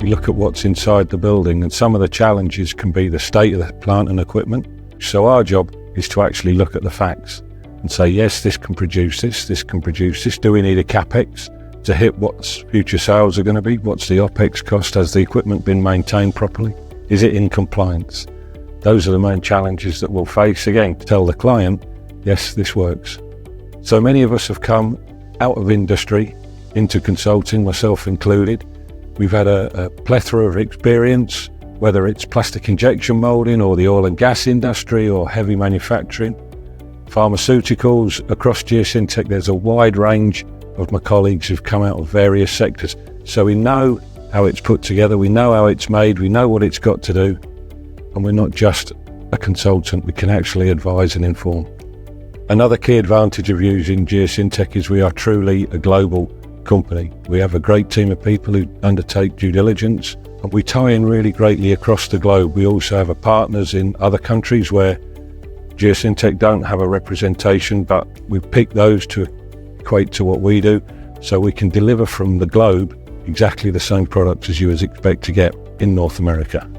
actually look at what's inside the building, and some of the challenges can be the state of the plant and equipment. So our job is to actually look at the facts and say, yes, this can produce this can produce this. Do we need a capex to hit what future sales are going to be? What's the OPEX cost? Has the equipment been maintained properly? Is it in compliance? Those are the main challenges that we'll face. Again, to tell the client, yes, this works. So many of us have come out of industry into consulting, myself included. We've had a plethora of experience, whether it's plastic injection molding or the oil and gas industry or heavy manufacturing, pharmaceuticals. Across Geosyntec, there's a wide range of my colleagues who've come out of various sectors. So we know how it's put together, we know how it's made, we know what it's got to do, and we're not just a consultant, we can actually advise and inform. Another key advantage of using Geosyntec is we are truly a global company. We have a great team of people who undertake due diligence, and we tie in really greatly across the globe. We also have partners in other countries where Geosyntec don't have a representation, but we've picked those to equate to what we do, so we can deliver from the globe exactly the same products as you would expect to get in North America.